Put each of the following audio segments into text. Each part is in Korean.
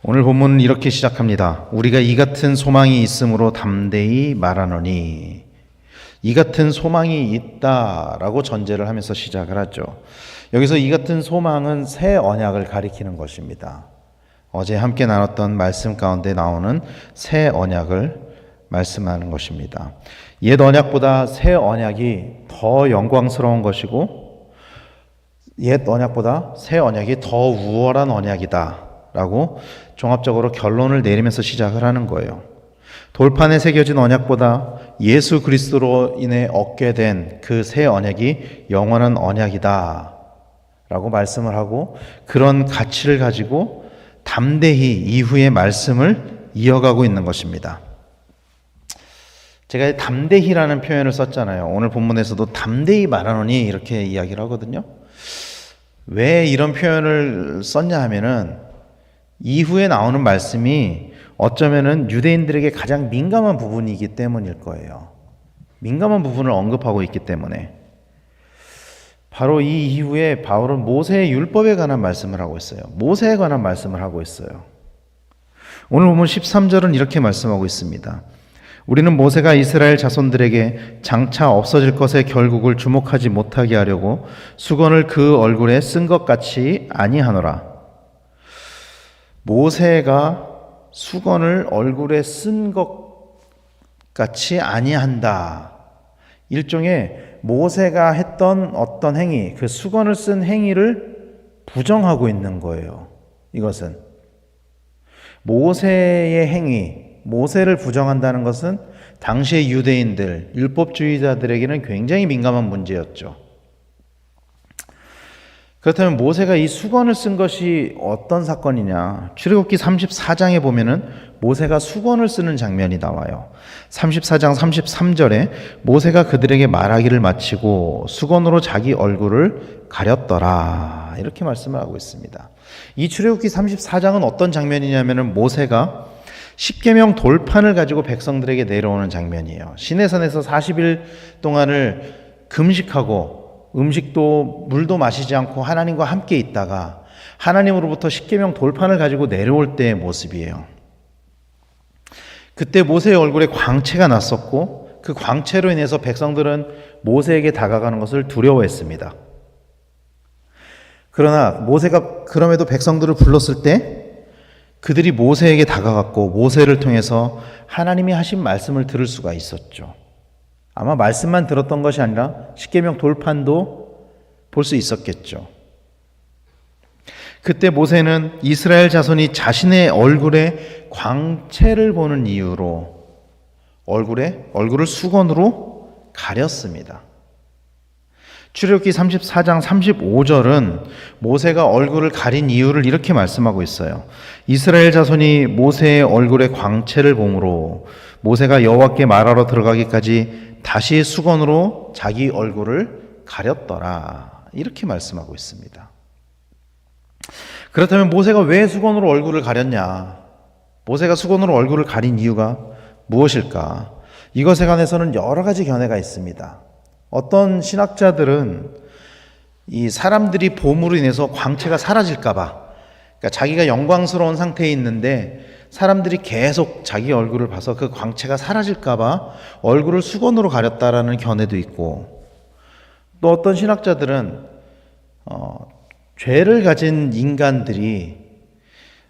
오늘 본문은 이렇게 시작합니다. 우리가 이 같은 소망이 있으므로 담대히 말하노니. 이 같은 소망이 있다라고 전제를 하면서 시작을 하죠. 여기서 이 같은 소망은 새 언약을 가리키는 것입니다. 어제 함께 나눴던 말씀 가운데 나오는 새 언약을 말씀하는 것입니다. 옛 언약보다 새 언약이 더 영광스러운 것이고 옛 언약보다 새 언약이 더 우월한 언약이다 라고 종합적으로 결론을 내리면서 시작을 하는 거예요. 돌판에 새겨진 언약보다 예수 그리스도로 인해 얻게 된 그 새 언약이 영원한 언약이다 라고 말씀을 하고, 그런 가치를 가지고 담대히 이후의 말씀을 이어가고 있는 것입니다. 제가 담대히라는 표현을 썼잖아요. 오늘 본문에서도 담대히 말하노니 이렇게 이야기를 하거든요. 왜 이런 표현을 썼냐 하면은 이후에 나오는 말씀이 어쩌면은 유대인들에게 가장 민감한 부분이기 때문일 거예요. 민감한 부분을 언급하고 있기 때문에. 바로 이 이후에 바울은 모세의 율법에 관한 말씀을 하고 있어요. 모세에 관한 말씀을 하고 있어요. 오늘 보면 13절은 이렇게 말씀하고 있습니다. 우리는 모세가 이스라엘 자손들에게 장차 없어질 것의 결국을 주목하지 못하게 하려고 수건을 그 얼굴에 쓴 것 같이 아니하노라. 모세가 수건을 얼굴에 쓴 것 같이 아니한다. 일종의 모세가 했던 어떤 행위, 그 수건을 쓴 행위를 부정하고 있는 거예요. 이것은 모세의 행위, 모세를 부정한다는 것은 당시의 유대인들, 율법주의자들에게는 굉장히 민감한 문제였죠. 그렇다면 모세가 이 수건을 쓴 것이 어떤 사건이냐? 출애굽기 34장에 보면은 모세가 수건을 쓰는 장면이 나와요. 34장 33절에 모세가 그들에게 말하기를 마치고 수건으로 자기 얼굴을 가렸더라. 이렇게 말씀을 하고 있습니다. 이 출애굽기 34장은 어떤 장면이냐면은 모세가 십계명 돌판을 가지고 백성들에게 내려오는 장면이에요. 시내산에서 40일 동안을 금식하고 음식도 물도 마시지 않고 하나님과 함께 있다가 하나님으로부터 십계명 돌판을 가지고 내려올 때의 모습이에요. 그때 모세의 얼굴에 광채가 났었고 그 광채로 인해서 백성들은 모세에게 다가가는 것을 두려워했습니다. 그러나 모세가 그럼에도 백성들을 불렀을 때 그들이 모세에게 다가갔고 모세를 통해서 하나님이 하신 말씀을 들을 수가 있었죠. 아마 말씀만 들었던 것이 아니라 십계명 돌판도 볼 수 있었겠죠. 그때 모세는 이스라엘 자손이 자신의 얼굴에 광채를 보는 이유로 얼굴을 수건으로 가렸습니다. 출애굽기 34장 35절은 모세가 얼굴을 가린 이유를 이렇게 말씀하고 있어요. 이스라엘 자손이 모세의 얼굴에 광채를 보므로 모세가 여호와께 말하러 들어가기까지 다시 수건으로 자기 얼굴을 가렸더라. 이렇게 말씀하고 있습니다. 그렇다면 모세가 왜 수건으로 얼굴을 가렸냐? 모세가 수건으로 얼굴을 가린 이유가 무엇일까? 이것에 관해서는 여러 가지 견해가 있습니다. 어떤 신학자들은 이 사람들이 봄으로 인해서 광채가 사라질까 봐, 그러니까 자기가 영광스러운 상태에 있는데 사람들이 계속 자기 얼굴을 봐서 그 광채가 사라질까 봐 얼굴을 수건으로 가렸다라는 견해도 있고, 또 어떤 신학자들은 죄를 가진 인간들이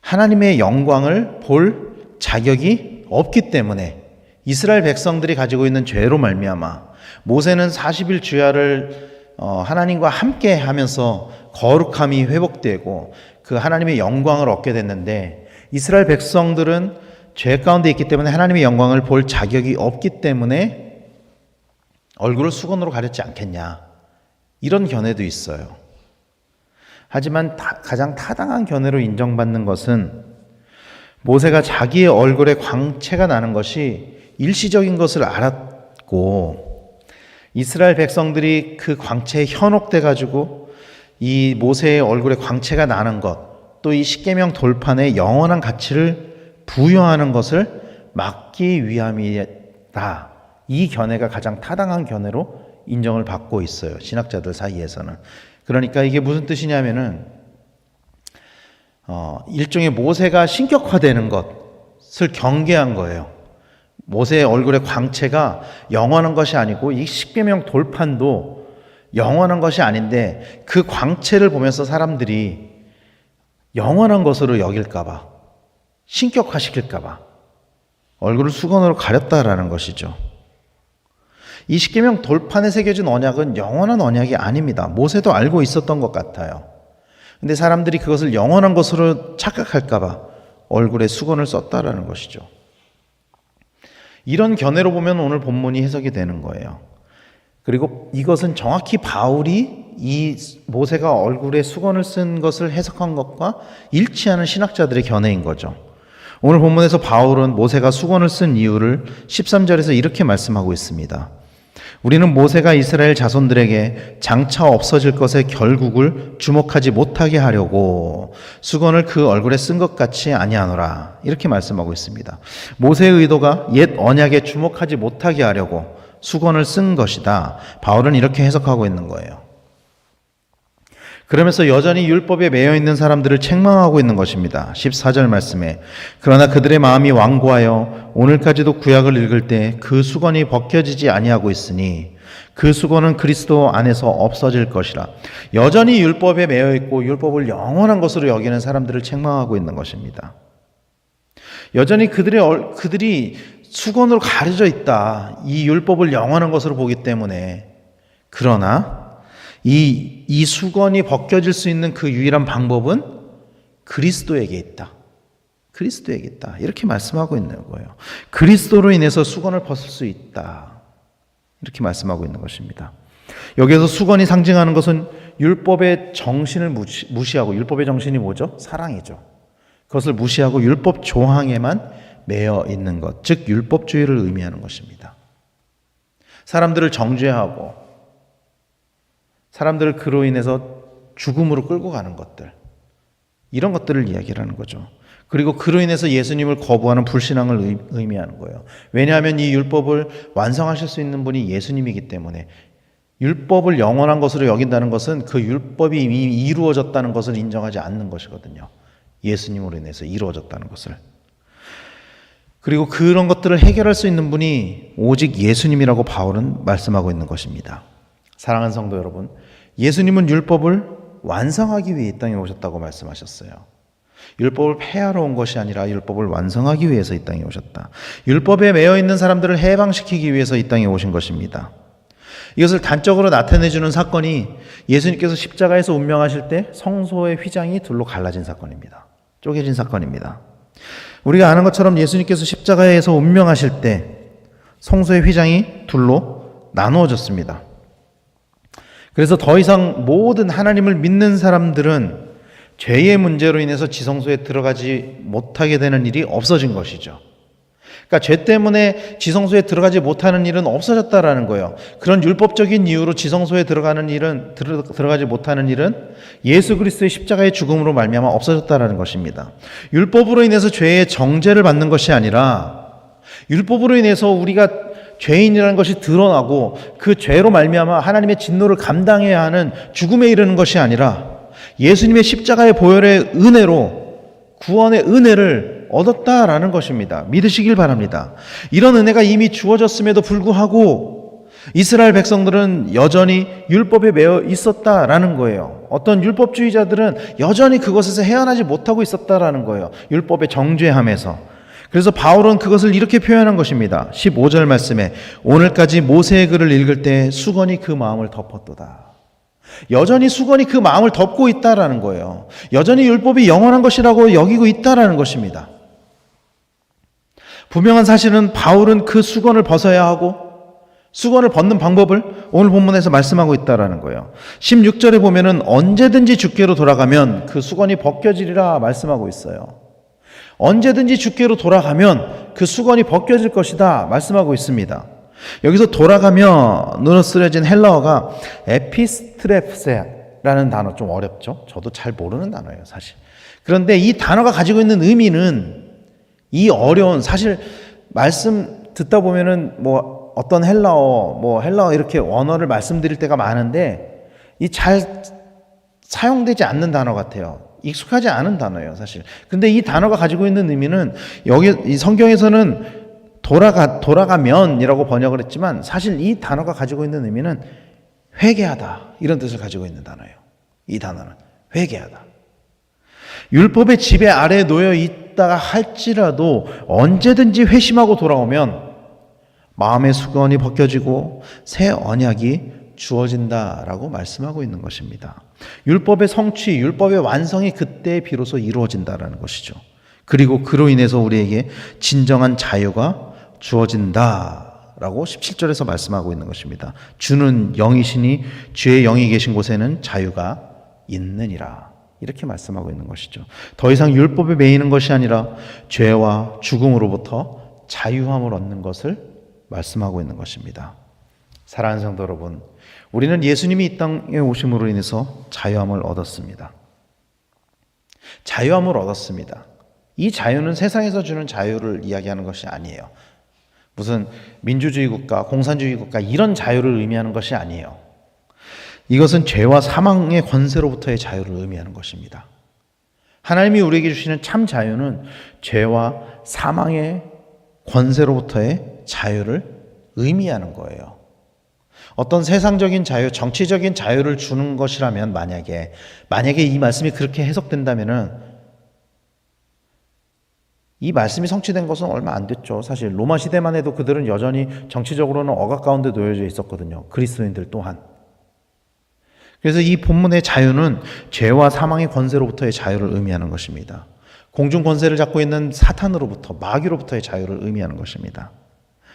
하나님의 영광을 볼 자격이 없기 때문에 이스라엘 백성들이 가지고 있는 죄로 말미암아 모세는 40일 주야를 하나님과 함께 하면서 거룩함이 회복되고 그 하나님의 영광을 얻게 됐는데, 이스라엘 백성들은 죄 가운데 있기 때문에 하나님의 영광을 볼 자격이 없기 때문에 얼굴을 수건으로 가렸지 않겠냐, 이런 견해도 있어요. 하지만 가장 타당한 견해로 인정받는 것은 모세가 자기의 얼굴에 광채가 나는 것이 일시적인 것을 알았고 이스라엘 백성들이 그 광채에 현혹돼 가지고 이 모세의 얼굴에 광채가 나는 것, 또 이 십계명 돌판에 영원한 가치를 부여하는 것을 막기 위함이다. 이 견해가 가장 타당한 견해로 인정을 받고 있어요. 신학자들 사이에서는. 그러니까 이게 무슨 뜻이냐면은 일종의 모세가 신격화되는 것을 경계한 거예요. 모세의 얼굴의 광채가 영원한 것이 아니고 이 십계명 돌판도 영원한 것이 아닌데 그 광채를 보면서 사람들이 영원한 것으로 여길까봐, 신격화시킬까봐 얼굴을 수건으로 가렸다라는 것이죠. 이 십계명 돌판에 새겨진 언약은 영원한 언약이 아닙니다. 모세도 알고 있었던 것 같아요. 근데 사람들이 그것을 영원한 것으로 착각할까봐 얼굴에 수건을 썼다라는 것이죠. 이런 견해로 보면 오늘 본문이 해석이 되는 거예요. 그리고 이것은 정확히 바울이 이 모세가 얼굴에 수건을 쓴 것을 해석한 것과 일치하는 신학자들의 견해인 거죠. 오늘 본문에서 바울은 모세가 수건을 쓴 이유를 13절에서 이렇게 말씀하고 있습니다. 우리는 모세가 이스라엘 자손들에게 장차 없어질 것의 결국을 주목하지 못하게 하려고 수건을 그 얼굴에 쓴 것 같이 아니하노라. 이렇게 말씀하고 있습니다. 모세의 의도가 옛 언약에 주목하지 못하게 하려고 수건을 쓴 것이다. 바울은 이렇게 해석하고 있는 거예요. 그러면서 여전히 율법에 매여 있는 사람들을 책망하고 있는 것입니다. 14절 말씀에 그러나 그들의 마음이 완고하여 오늘까지도 구약을 읽을 때 그 수건이 벗겨지지 아니하고 있으니 그 수건은 그리스도 안에서 없어질 것이라. 여전히 율법에 매여 있고 율법을 영원한 것으로 여기는 사람들을 책망하고 있는 것입니다. 여전히 그들이 수건으로 가려져 있다. 이 율법을 영원한 것으로 보기 때문에. 그러나 이 수건이 벗겨질 수 있는 그 유일한 방법은 그리스도에게 있다. 그리스도에게 있다. 이렇게 말씀하고 있는 거예요. 그리스도로 인해서 수건을 벗을 수 있다. 이렇게 말씀하고 있는 것입니다. 여기에서 수건이 상징하는 것은 율법의 정신을 무시하고, 율법의 정신이 뭐죠? 사랑이죠. 그것을 무시하고 율법 조항에만 매여 있는 것, 즉 율법주의를 의미하는 것입니다. 사람들을 정죄하고 사람들을 그로 인해서 죽음으로 끌고 가는 것들, 이런 것들을 이야기하는 거죠. 그리고 그로 인해서 예수님을 거부하는 불신앙을 의미하는 거예요. 왜냐하면 이 율법을 완성하실 수 있는 분이 예수님이기 때문에 율법을 영원한 것으로 여긴다는 것은 그 율법이 이미 이루어졌다는 것을 인정하지 않는 것이거든요. 예수님으로 인해서 이루어졌다는 것을. 그리고 그런 것들을 해결할 수 있는 분이 오직 예수님이라고 바울은 말씀하고 있는 것입니다. 사랑하는 성도 여러분, 예수님은 율법을 완성하기 위해 이 땅에 오셨다고 말씀하셨어요. 율법을 폐하러 온 것이 아니라 율법을 완성하기 위해서 이 땅에 오셨다. 율법에 매여 있는 사람들을 해방시키기 위해서 이 땅에 오신 것입니다. 이것을 단적으로 나타내주는 사건이 예수님께서 십자가에서 운명하실 때 성소의 휘장이 둘로 갈라진 사건입니다. 쪼개진 사건입니다. 우리가 아는 것처럼 예수님께서 십자가에서 운명하실 때 성소의 휘장이 둘로 나누어졌습니다. 그래서 더 이상 모든 하나님을 믿는 사람들은 죄의 문제로 인해서 지성소에 들어가지 못하게 되는 일이 없어진 것이죠. 그러니까 죄 때문에 지성소에 들어가지 못하는 일은 없어졌다라는 거예요. 그런 율법적인 이유로 지성소에 들어가지 못하는 일은 예수 그리스도의 십자가의 죽음으로 말미암아 없어졌다라는 것입니다. 율법으로 인해서 죄의 정죄를 받는 것이 아니라 율법으로 인해서 우리가 죄인이라는 것이 드러나고 그 죄로 말미암아 하나님의 진노를 감당해야 하는 죽음에 이르는 것이 아니라 예수님의 십자가의 보혈의 은혜로 구원의 은혜를 얻었다라는 것입니다. 믿으시길 바랍니다. 이런 은혜가 이미 주어졌음에도 불구하고 이스라엘 백성들은 여전히 율법에 매여 있었다라는 거예요. 어떤 율법주의자들은 여전히 그것에서 헤어나지 못하고 있었다라는 거예요. 율법의 정죄함에서. 그래서 바울은 그것을 이렇게 표현한 것입니다. 15절 말씀에 오늘까지 모세의 글을 읽을 때 수건이 그 마음을 덮었도다. 여전히 수건이 그 마음을 덮고 있다라는 거예요. 여전히 율법이 영원한 것이라고 여기고 있다라는 것입니다. 분명한 사실은 바울은 그 수건을 벗어야 하고 수건을 벗는 방법을 오늘 본문에서 말씀하고 있다라는 거예요. 16절에 보면은 언제든지 주께로 돌아가면 그 수건이 벗겨지리라 말씀하고 있어요. 언제든지 주께로 돌아가면 그 수건이 벗겨질 것이다 말씀하고 있습니다. 여기서 돌아가면으로 쓰여진 헬라어가 에피스트레프세라는 단어, 좀 어렵죠? 저도 잘 모르는 단어예요, 사실. 그런데 이 단어가 가지고 있는 의미는 이 어려운, 사실 말씀 듣다 보면은 뭐 어떤 헬라어 이렇게 원어를 말씀드릴 때가 많은데 이 잘 사용되지 않는 단어 같아요. 익숙하지 않은 단어예요, 사실. 근데 이 단어가 가지고 있는 의미는 여기 이 성경에서는 돌아가면이라고 번역을 했지만 사실 이 단어가 가지고 있는 의미는 회개하다, 이런 뜻을 가지고 있는 단어예요. 이 단어는 회개하다. 율법의 지배 아래에 놓여 있다가 할지라도 언제든지 회심하고 돌아오면 마음의 수건이 벗겨지고 새 언약이 주어진다라고 말씀하고 있는 것입니다. 율법의 성취, 율법의 완성이 그때 비로소 이루어진다라는 것이죠. 그리고 그로 인해서 우리에게 진정한 자유가 주어진다라고 17절에서 말씀하고 있는 것입니다. 주는 영이시니 주의 영이 계신 곳에는 자유가 있느니라, 이렇게 말씀하고 있는 것이죠. 더 이상 율법에 매이는 것이 아니라 죄와 죽음으로부터 자유함을 얻는 것을 말씀하고 있는 것입니다. 사랑하는 성도 여러분, 우리는 예수님이 이 땅에 오심으로 인해서 자유함을 얻었습니다. 자유함을 얻었습니다. 이 자유는 세상에서 주는 자유를 이야기하는 것이 아니에요. 무슨 민주주의 국가, 공산주의 국가 이런 자유를 의미하는 것이 아니에요. 이것은 죄와 사망의 권세로부터의 자유를 의미하는 것입니다. 하나님이 우리에게 주시는 참 자유는 죄와 사망의 권세로부터의 자유를 의미하는 거예요. 어떤 세상적인 자유, 정치적인 자유를 주는 것이라면 만약에 이 말씀이 그렇게 해석된다면은 이 말씀이 성취된 것은 얼마 안 됐죠. 사실 로마 시대만 해도 그들은 여전히 정치적으로는 억압 가운데 놓여져 있었거든요. 그리스도인들 또한. 그래서 이 본문의 자유는 죄와 사망의 권세로부터의 자유를 의미하는 것입니다. 공중 권세를 잡고 있는 사탄으로부터, 마귀로부터의 자유를 의미하는 것입니다.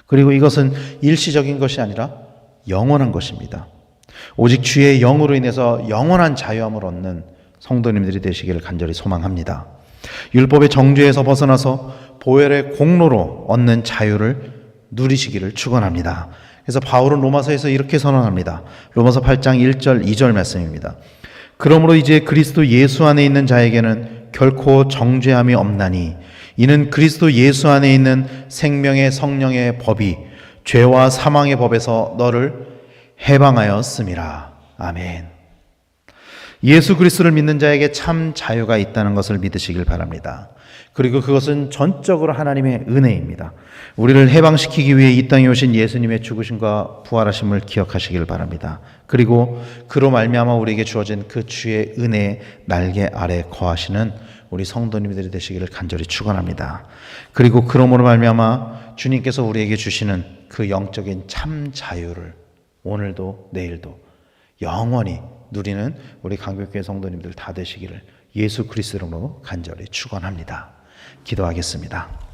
그리고 이것은 일시적인 것이 아니라 영원한 것입니다. 오직 주의 영으로 인해서 영원한 자유함을 얻는 성도님들이 되시기를 간절히 소망합니다. 율법의 정죄에서 벗어나서 보혈의 공로로 얻는 자유를 누리시기를 축원합니다. 그래서 바울은 로마서에서 이렇게 선언합니다. 로마서 8장 1절 2절 말씀입니다. 그러므로 이제 그리스도 예수 안에 있는 자에게는 결코 정죄함이 없나니 이는 그리스도 예수 안에 있는 생명의 성령의 법이 죄와 사망의 법에서 너를 해방하였음이라. 아멘. 예수 그리스도를 믿는 자에게 참 자유가 있다는 것을 믿으시길 바랍니다. 그리고 그것은 전적으로 하나님의 은혜입니다. 우리를 해방시키기 위해 이 땅에 오신 예수님의 죽으심과 부활하심을 기억하시길 바랍니다. 그리고 그로 말미암아 우리에게 주어진 그 주의 은혜의 날개 아래 거하시는 우리 성도님들이 되시기를 간절히 축원합니다. 그리고 그러므로 말미암아 주님께서 우리에게 주시는 그 영적인 참 자유를 오늘도 내일도 영원히 누리는 우리 강백교회 성도님들 다 되시기를 예수 그리스도로 간절히 축원합니다. 기도하겠습니다.